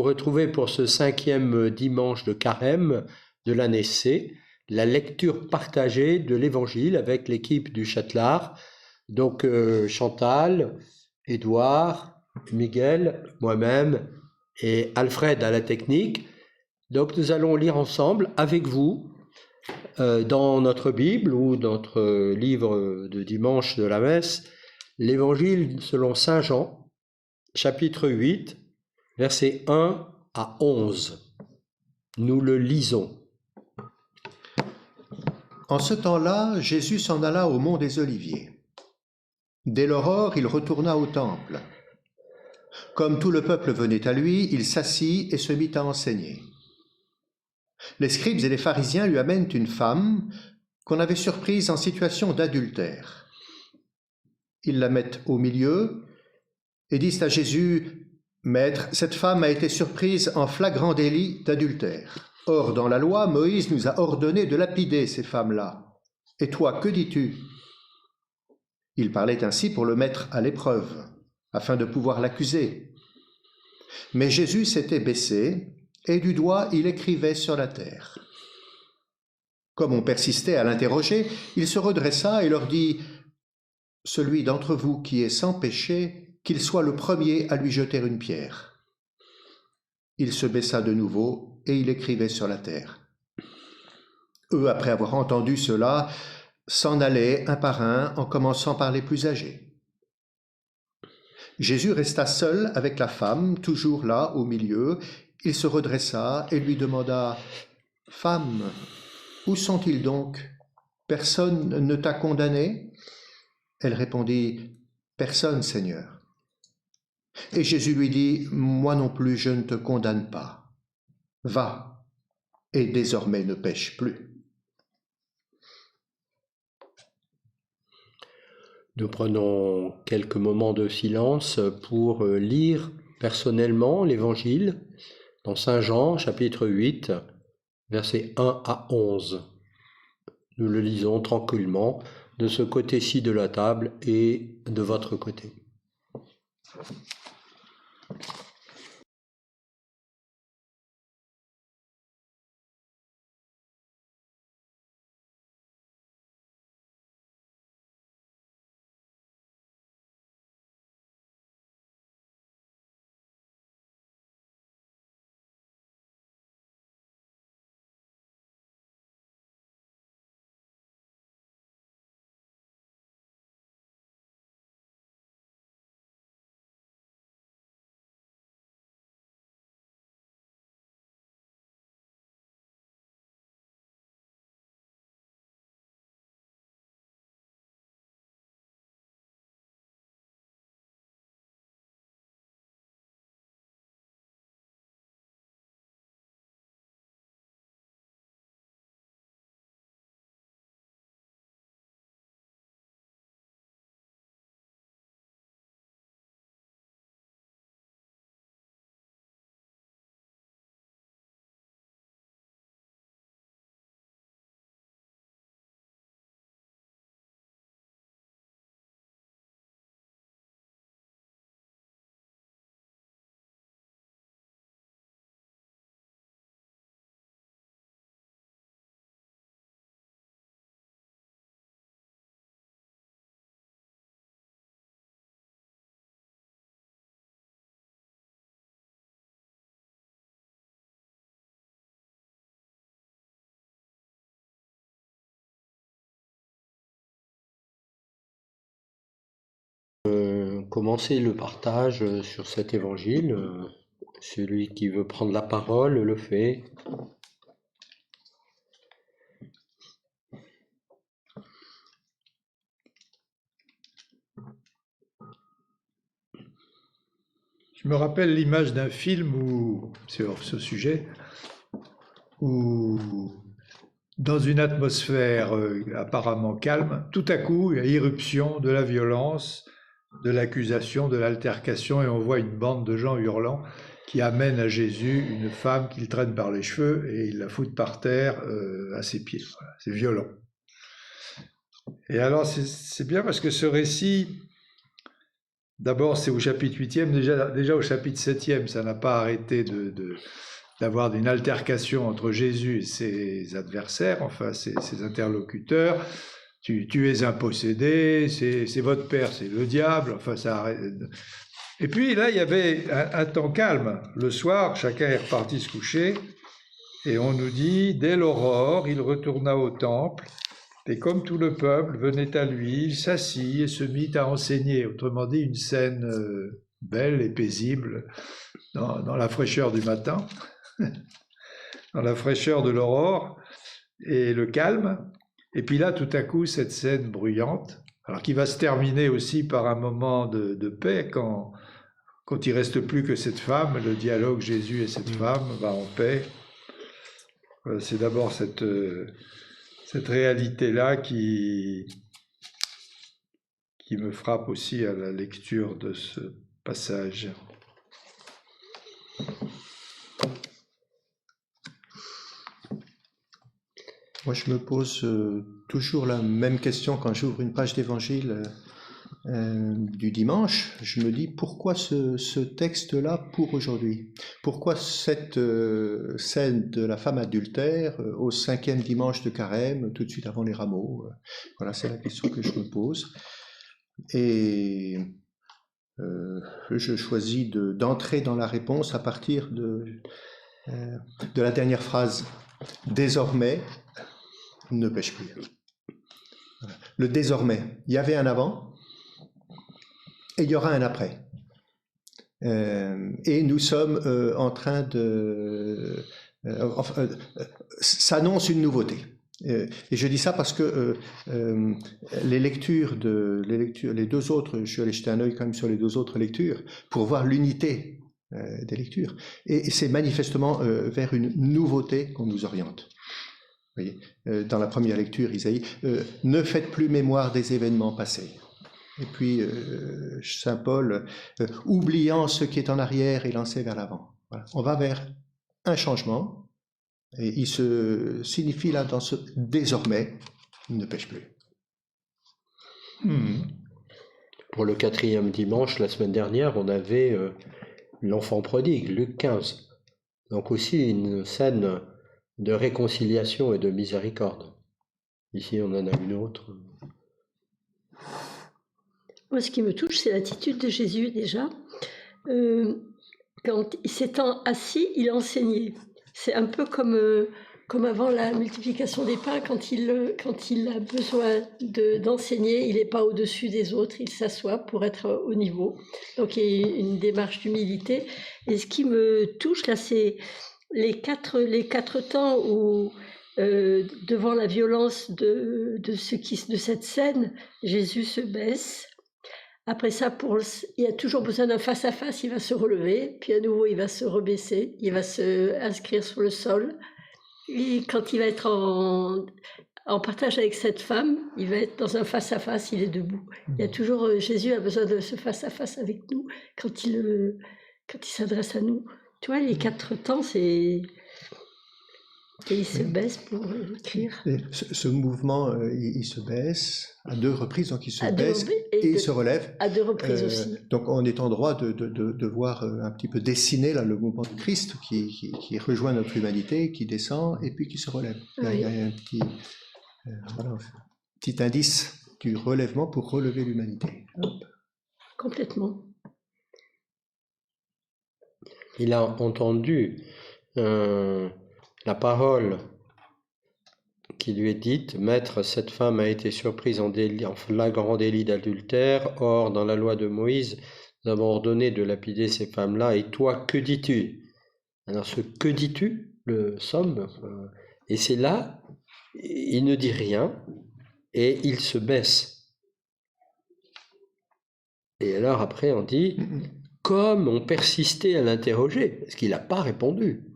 retrouvez pour ce 5e dimanche de Carême de l'année C, la lecture partagée de l'Évangile avec l'équipe du Châtelard. Donc Chantal, Édouard, Miguel, moi-même et Alfred à la technique. Donc nous allons lire ensemble avec vous dans notre Bible ou notre livre de dimanche de la messe, l'Évangile selon Saint Jean, chapitre 8, versets 1 à 11. Nous le lisons. En ce temps-là, Jésus s'en alla au mont des Oliviers. Dès l'aurore, il retourna au temple. Comme tout le peuple venait à lui, il s'assit et se mit à enseigner. Les scribes et les pharisiens lui amènent une femme qu'on avait surprise en situation d'adultère. Ils la mettent au milieu et disent à Jésus, « Maître, cette femme a été surprise en flagrant délit d'adultère. Or, dans la loi, Moïse nous a ordonné de lapider ces femmes-là. Et toi, que dis-tu » Il parlait ainsi pour le mettre à l'épreuve, afin de pouvoir l'accuser. Mais Jésus s'était baissé, et du doigt il écrivait sur la terre. Comme on persistait à l'interroger, il se redressa et leur dit, « Celui d'entre vous qui est sans péché, qu'il soit le premier à lui jeter une pierre. » Il se baissa de nouveau, et il écrivait sur la terre. Eux, après avoir entendu cela, s'en allaient un par un, en commençant par les plus âgés. Jésus resta seul avec la femme, toujours là, au milieu. Il se redressa et lui demanda, « Femme, où sont-ils donc? Personne ne t'a condamné » Elle répondit, « Personne, Seigneur. » Et Jésus lui dit, « Moi non plus, je ne te condamne pas. Va, et désormais ne pêche plus. » Nous prenons quelques moments de silence pour lire personnellement l'Évangile dans Saint Jean, chapitre 8, versets 1 à 11. Nous le lisons tranquillement de ce côté-ci de la table et de votre côté. Commencer le partage sur cet évangile. Celui qui veut prendre la parole le fait. Je me rappelle l'image d'un film sur ce sujet où, dans une atmosphère apparemment calme, tout à coup, il y a irruption de la violence, de l'accusation, de l'altercation, et on voit une bande de gens hurlant qui amènent à Jésus une femme qu'il traîne par les cheveux et il la fout par terre à ses pieds. Voilà, c'est violent. Et alors c'est bien parce que ce récit D'abord, c'est au chapitre 8e, déjà au chapitre 7e, ça n'a pas arrêté d'avoir une altercation entre Jésus et ses adversaires, enfin ses interlocuteurs. Tu es un possédé, c'est votre père, c'est le diable, enfin ça arrête. Et puis là, il y avait un temps calme. Le soir, chacun est reparti se coucher, et on nous dit, dès l'aurore, il retourna au temple, et comme tout le peuple venait à lui, il s'assit et se mit à enseigner. Autrement dit, une scène belle et paisible dans la fraîcheur du matin, dans la fraîcheur de l'aurore et le calme. Et puis là, tout à coup, cette scène bruyante, alors qui va se terminer aussi par un moment de paix quand il reste plus que cette femme, le dialogue Jésus et cette femme va en paix. C'est d'abord cette réalité-là qui me frappe aussi à la lecture de ce passage. Moi, je me pose toujours la même question quand j'ouvre une page d'évangile du dimanche. Je me dis, pourquoi ce texte-là pour aujourd'hui? Pourquoi cette scène de la femme adultère au 5e dimanche de Carême, tout de suite avant les rameaux? Voilà, c'est la question que je me pose. Et je choisis d'entrer dans la réponse à partir de la dernière phrase. Désormais, ne pêche plus. Le désormais, il y avait un avant et il y aura un après. Et nous sommes en train de... s'annonce une nouveauté. Et je dis ça parce que les deux autres, je suis allé jeter un œil quand même sur les deux autres lectures pour voir l'unité des lectures. Et c'est manifestement vers une nouveauté qu'on nous oriente. Vous voyez, dans la première lecture, Isaïe, ne faites plus mémoire des événements passés. Et puis, Saint Paul, oubliant ce qui est en arrière et lancé vers l'avant. Voilà. On va vers un changement, et il se signifie là dans ce désormais, il ne pêche plus. Pour le 4e dimanche, la semaine dernière, on avait l'enfant prodigue, Luc 15. Donc aussi une scène de réconciliation et de miséricorde. Ici, on en a une autre. Moi, ce qui me touche, c'est l'attitude de Jésus déjà. Quand il s'étant assis, il enseignait. C'est un peu comme avant la multiplication des pains, quand il a besoin d'enseigner, il n'est pas au-dessus des autres, il s'assoit pour être au niveau. Donc, il y a une démarche d'humilité. Et ce qui me touche, là, c'est les quatre temps où, devant la violence de cette scène, Jésus se baisse. Après ça, il y a toujours besoin d'un face-à-face, il va se relever, puis à nouveau, il va se rebaisser, il va se inscrire sur le sol. Et quand il va être en partage avec cette femme, il va être dans un face-à-face, il est debout. Il y a toujours, Jésus a besoin de ce face-à-face avec nous quand il s'adresse à nous. Tu vois, les 4 temps, c'est... Et il se baisse pour écrire. Et ce mouvement, il se baisse à 2 reprises, donc il se baisse et il se relève. À 2 reprises aussi. Donc on est en droit de voir un petit peu dessiner là, le mouvement du Christ qui rejoint notre humanité, qui descend et puis qui se relève. Oui. Il y a un petit indice du relèvement pour relever l'humanité. Complètement. Il a entendu la parole qui lui est dite, « Maître, cette femme a été surprise en flagrant délit d'adultère. Or, dans la loi de Moïse, nous avons ordonné de lapider ces femmes-là. Et toi, que dis-tu » Alors, ce « que dis-tu » le somme, et c'est là, il ne dit rien, et il se baisse. Et alors, après, on dit, comme on persistait à l'interroger, parce qu'il n'a pas répondu,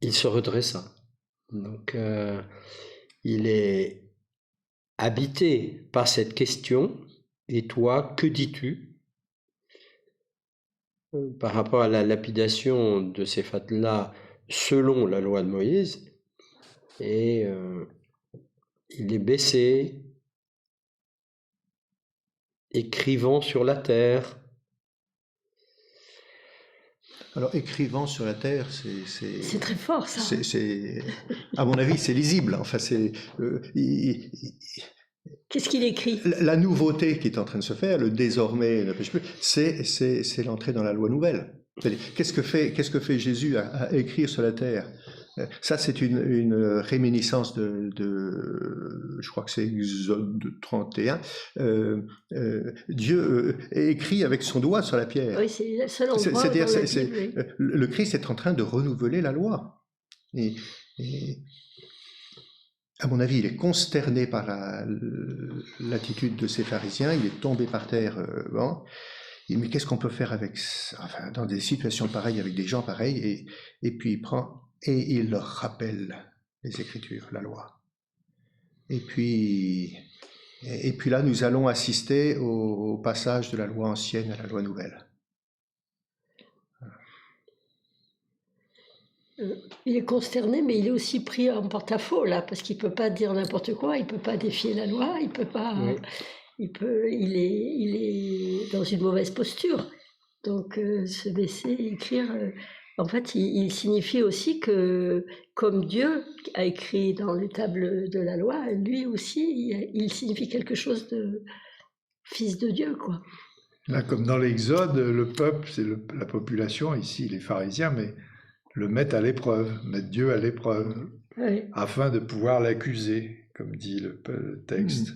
il se redressa. Donc, il est habité par cette question. Et toi, que dis-tu? Par rapport à la lapidation de ces femmes-là selon la loi de Moïse. Et il est baissé. écrivant sur la terre. Alors, écrivant sur la terre, C'est très fort, ça. À mon avis, c'est lisible. Enfin, Qu'est-ce qu'il écrit? La nouveauté qui est en train de se faire, le désormais ne pêche plus, c'est l'entrée dans la loi nouvelle. Qu'est-ce que fait Jésus à écrire sur la terre? Ça, c'est une réminiscence je crois que c'est Exode 31. Dieu écrit avec son doigt sur la pierre. Oui, c'est le seul endroit dans la Bible, oui. Le Christ est en train de renouveler la loi. Et à mon avis, il est consterné par l'attitude de ces pharisiens, il est tombé par terre. Il dit, mais qu'est-ce qu'on peut faire dans des situations pareilles, avec des gens pareils, et puis il prend et il leur rappelle les Écritures, la loi. Et puis là, nous allons assister au passage de la loi ancienne à la loi nouvelle. Il est consterné, mais il est aussi pris en porte-à-faux, là, parce qu'il ne peut pas dire n'importe quoi, il ne peut pas défier la loi, il peut pas. Oui. Il est dans une mauvaise posture. Donc, se baisser, écrire. En fait, il signifie aussi que, comme Dieu a écrit dans les tables de la loi, lui aussi, il signifie quelque chose de fils de Dieu, quoi. Là, comme dans l'Exode, le peuple, c'est la population, ici les pharisiens, mais le mettent à l'épreuve, mettent Dieu à l'épreuve, Oui. afin de pouvoir l'accuser, comme dit le texte.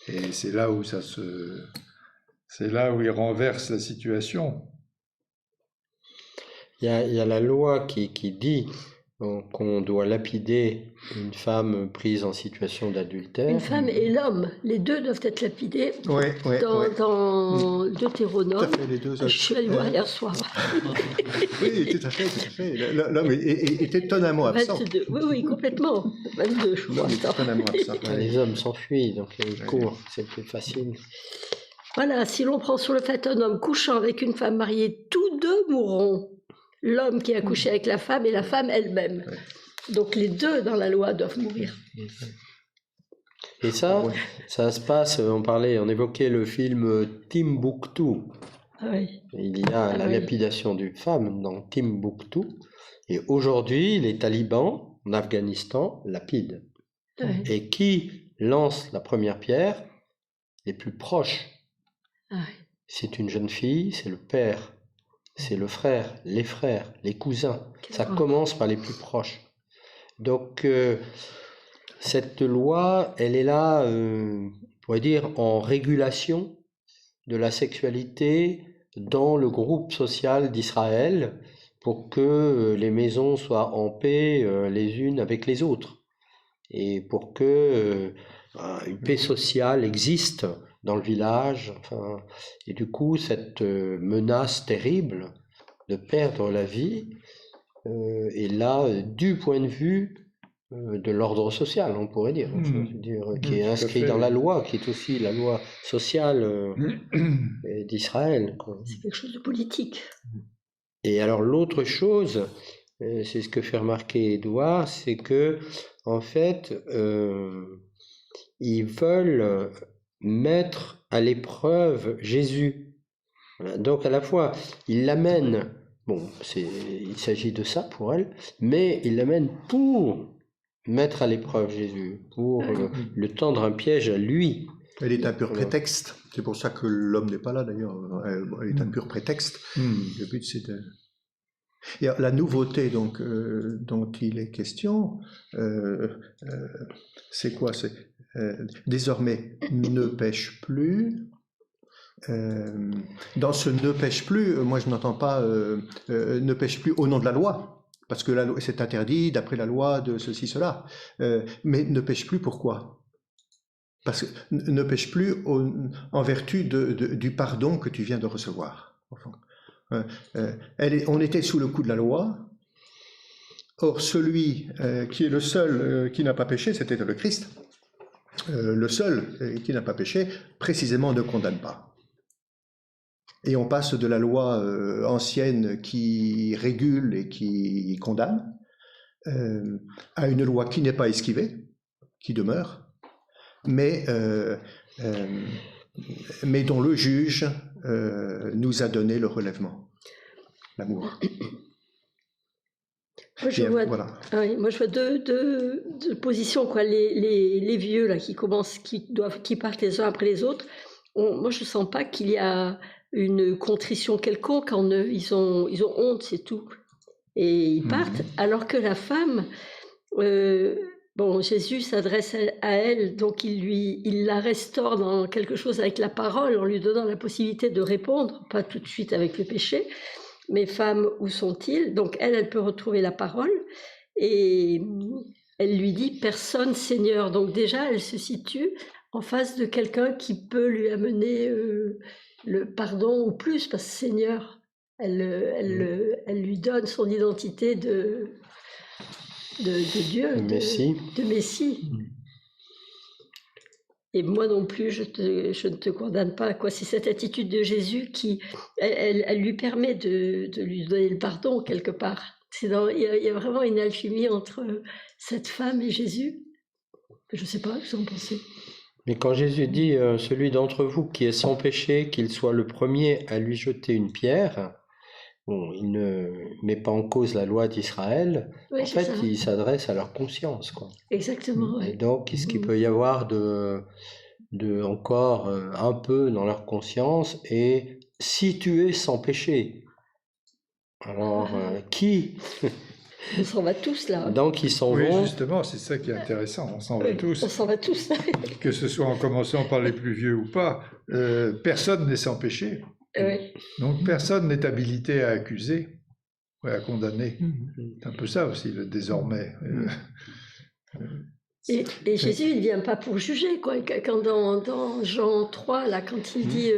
Et c'est là où c'est là où il renverse la situation. Il y a la loi qui dit qu'on doit lapider une femme prise en situation d'adultère. Une femme et l'homme, les deux doivent être lapidés. Dans Deutéronome. Tout à fait, les deux. Je suis allée voir hier soir. Oui, tout à fait. L'homme est étonnamment absent. 22. Oui, complètement. 22, je crois. L'homme est étonnamment absent. Les hommes s'enfuient, donc ils courent, c'est plus facile. Voilà, si l'on prend sur le fait un homme couchant avec une femme mariée, tous deux mourront. L'homme qui a couché avec la femme et la femme elle-même. Donc les deux dans la loi doivent mourir. Et ça se passe, on évoquait le film Timbuktu. Oui. Il y a la lapidation d'une femme dans Timbuktu. Et aujourd'hui, les talibans en Afghanistan lapident. Oui. Et qui lance la première pierre? Les plus proches. Oui. C'est une jeune fille, c'est le père. C'est le frère, les cousins. Ça commence par les plus proches. Donc, cette loi, elle est là, on pourrait dire, en régulation de la sexualité dans le groupe social d'Israël pour que les maisons soient en paix les unes avec les autres et pour que une paix sociale existe dans le village, et du coup cette menace terrible de perdre la vie est là du point de vue de l'ordre social, on pourrait dire, qui est inscrit dans la loi, qui est aussi la loi sociale d'Israël. C'est quelque chose de politique. Et alors l'autre chose, c'est ce que fait remarquer Édouard, c'est que en fait, ils veulent mettre à l'épreuve Jésus. Donc à la fois, ils l'amènent, il s'agit de ça pour elle, mais ils l'amènent pour mettre à l'épreuve Jésus, pour le tendre un piège à lui. Elle est un pur prétexte. C'est pour ça que l'homme n'est pas là d'ailleurs. Elle est un pur prétexte. Le but c'est de... Et la nouveauté donc dont il est question, c'est quoi? C'est désormais ne pêche plus. Dans ce ne pêche plus, moi je n'entends pas ne pêche plus au nom de la loi, parce que c'est interdit d'après la loi de ceci, cela. Mais ne pêche plus pourquoi? Parce que ne pêche plus en vertu du pardon que tu viens de recevoir. Enfin, on était sous le coup de la loi. Or, celui qui est le seul qui n'a pas péché, c'était le Christ. Le seul qui n'a pas péché, précisément, ne condamne pas. Et on passe de la loi ancienne qui régule et qui condamne à une loi qui n'est pas esquivée, qui demeure, mais mais dont le juge nous a donné le relèvement, l'amour. Moi, je vois, moi, je vois deux positions, quoi. Les vieux là qui partent les uns après les autres. Moi, je sens pas qu'il y a une contrition quelconque en eux. Ils ont honte, c'est tout, et ils partent. Alors que la femme, Jésus s'adresse à elle, donc il la restaure dans quelque chose avec la parole, en lui donnant la possibilité de répondre, pas tout de suite avec le péché. Mes femmes, où sont-ils? Donc elle peut retrouver la parole et elle lui dit « Personne, Seigneur ». Donc déjà, elle se situe en face de quelqu'un qui peut lui amener le pardon ou plus, parce que Seigneur, elle lui donne son identité de Dieu, de Messie. Et moi non plus, je ne te condamne pas. C'est cette attitude de Jésus qui, elle lui permet de lui donner le pardon quelque part. Il y a vraiment une alchimie entre cette femme et Jésus. Je ne sais pas, vous en pensez? Mais quand Jésus dit « Celui d'entre vous qui est sans péché, qu'il soit le premier à lui jeter une pierre », bon, il ne met pas en cause la loi d'Israël. Oui, en fait, ça. Il s'adresse à leur conscience, quoi. Exactement. Et donc, est-ce qu'il peut y avoir encore un peu dans leur conscience, et si tu es sans péché, alors qui? On s'en va tous là. Donc ils s'en Oui, vont. justement, c'est ça qui est intéressant. On s'en va tous. On s'en va tous. Que ce soit en commençant par les plus vieux ou pas, personne n'est sans péché. Oui. Donc personne n'est habilité à accuser ou à condamner. C'est un peu ça aussi, désormais. Et Jésus, il ne vient pas pour juger, quoi. Quand dans Jean 3, là, quand il dit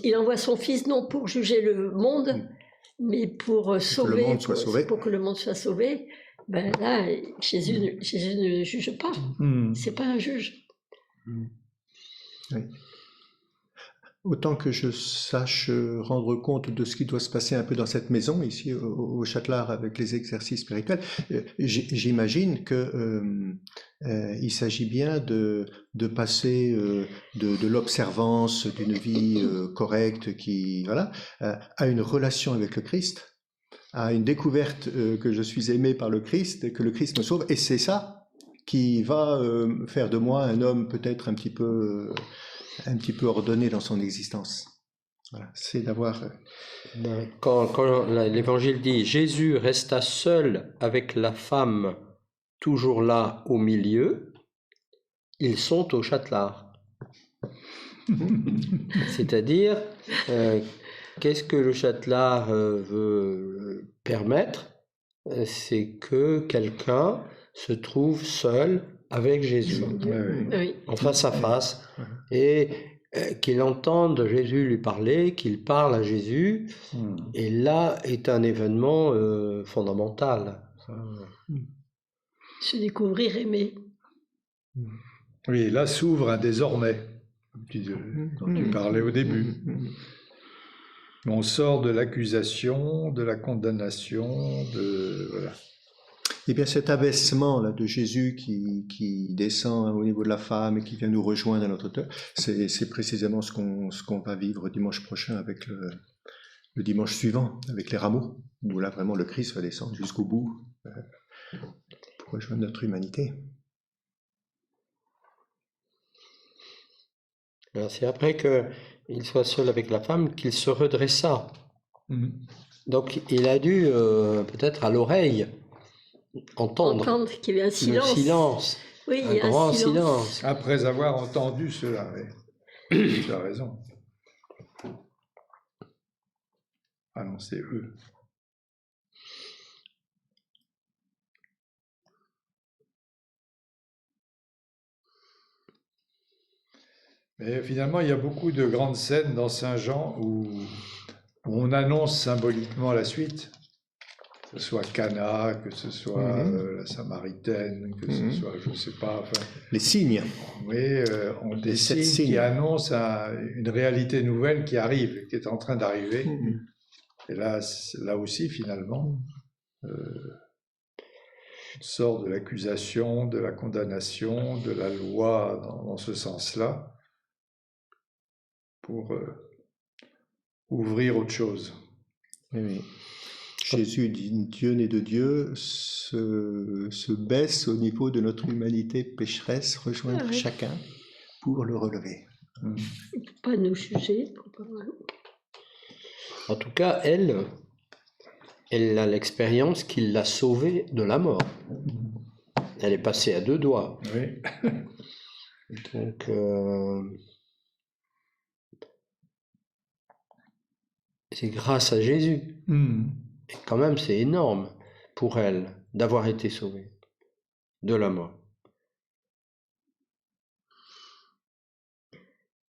il envoie son fils non pour juger le monde, mais pour sauver, pour que le monde soit sauvé, ben là, Jésus ne juge pas. C'est pas un juge. Oui. Autant que je sache rendre compte de ce qui doit se passer un peu dans cette maison, ici au Châtelard, avec les exercices spirituels, j'imagine qu'il s'agit bien de passer de l'observance d'une vie correcte à une relation avec le Christ, à une découverte que je suis aimé par le Christ et que le Christ me sauve. Et c'est ça qui va faire de moi un homme peut-être un petit peu ordonné dans son existence. Voilà, c'est d'avoir... Quand l'Évangile dit « Jésus resta seul avec la femme, toujours là au milieu », ils sont au Châtelard. C'est-à-dire, qu'est-ce que le Châtelard veut permettre? C'est que quelqu'un se trouve seul avec Jésus, en face à face, et qu'il entende Jésus lui parler, qu'il parle à Jésus, et là est un événement fondamental. Se découvrir aimé. Oui, là s'ouvre un désormais, dont tu parlais au début. On sort de l'accusation, de la condamnation, voilà. Eh bien, cet abaissement là de Jésus qui descend au niveau de la femme et qui vient nous rejoindre à notre cœur, c'est précisément ce qu'on va vivre dimanche prochain avec le dimanche suivant, avec les rameaux, où là vraiment le Christ va descendre jusqu'au bout pour rejoindre notre humanité. Alors, c'est après qu'il soit seul avec la femme qu'il se redressa. Donc il a dû peut-être à l'oreille entendre qu'il y avait un silence. Le silence. Oui, il y a un grand silence. Après avoir entendu cela, oui. Tu as raison. Ah non, c'est eux. Mais finalement, il y a beaucoup de grandes scènes dans Saint-Jean où on annonce symboliquement la suite. Que ce soit Cana, que ce soit la Samaritaine, que ce soit, je ne sais pas... Enfin, les signes. Oui, on des signes qui annoncent une réalité nouvelle qui arrive, qui est en train d'arriver. Et là aussi, finalement... sort de l'accusation, de la condamnation, de la loi dans ce sens-là, pour ouvrir autre chose. Oui, oui. Jésus, Dieu né de Dieu, se baisse au niveau de notre humanité pécheresse, rejoindre Ah oui. chacun pour le relever. Mm. Il ne faut pas nous juger. En tout cas, elle a l'expérience qu'il l'a sauvée de la mort. Elle est passée à 2 doigts. Oui. Donc, c'est grâce à Jésus. Mm. Et quand même, c'est énorme pour elle d'avoir été sauvée de la mort.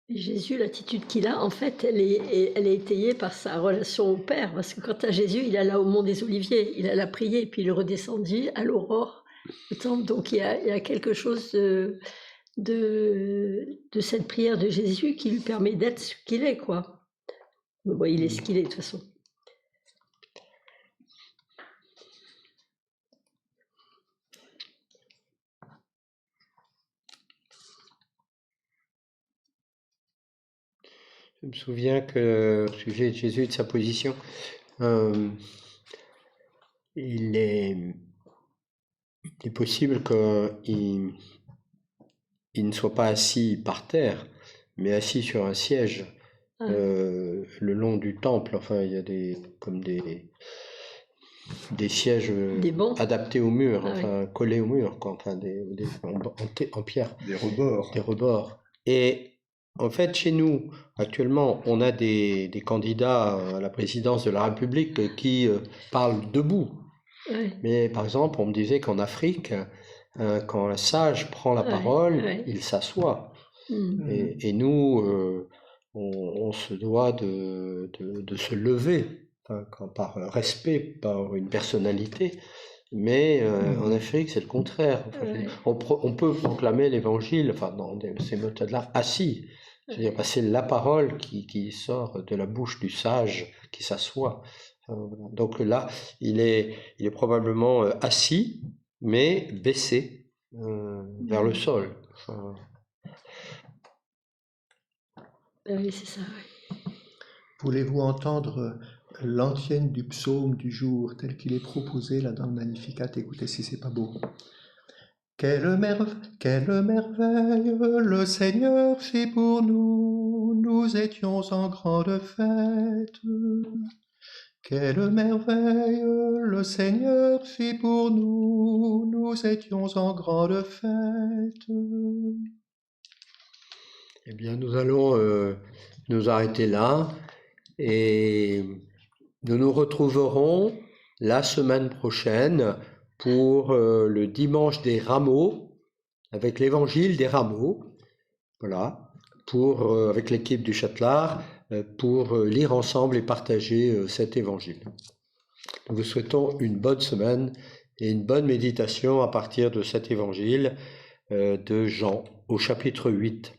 Et Jésus, l'attitude qu'il a, en fait, elle est étayée par sa relation au Père. Parce que quant à Jésus, il alla au mont des Oliviers, il alla prier, puis il est redescendu à l'aurore au temple. Donc il y a quelque chose de cette prière de Jésus qui lui permet d'être ce qu'il est, quoi. Bon, il est ce qu'il est, de toute façon. Je me souviens que, au sujet de Jésus et de sa position, il est possible qu'il ne soit pas assis par terre, mais assis sur un siège le long du temple. Enfin, il y a des sièges Des bancs. adaptés au mur, Ah enfin collés au mur, quoi, enfin en pierre. Des rebords. Des rebords. Et en fait, chez nous, actuellement, on a des candidats à la présidence de la République qui parlent debout. Ouais. Mais par exemple, on me disait qu'en Afrique, quand un sage prend la Ouais, parole, ouais. il s'assoit. Mm. Et nous, on se doit de se lever, hein, par respect, par une personnalité. Mais en Afrique, c'est le contraire. Enfin, je veux dire, on peut proclamer l'évangile, enfin, dans ces méthodes-là, assis. C'est-à-dire, c'est la parole qui sort de la bouche du sage qui s'assoit. Voilà. Donc là, il est probablement assis, mais baissé vers le sol. Enfin, Oui, c'est ça. Ouais. Voulez-vous entendre l'antienne du psaume du jour tel qu'il est proposé là dans le Magnificat? Écoutez si c'est pas beau. Quelle merveille le Seigneur fit pour nous, nous étions en grande fête. Quelle merveille le Seigneur fit pour nous, nous étions en grande fête. eh bien, nous allons nous arrêter là et nous nous retrouverons la semaine prochaine pour le dimanche des rameaux, avec l'évangile des rameaux, voilà, avec l'équipe du Châtelard, pour lire ensemble et partager cet évangile. Nous vous souhaitons une bonne semaine et une bonne méditation à partir de cet évangile de Jean au chapitre 8.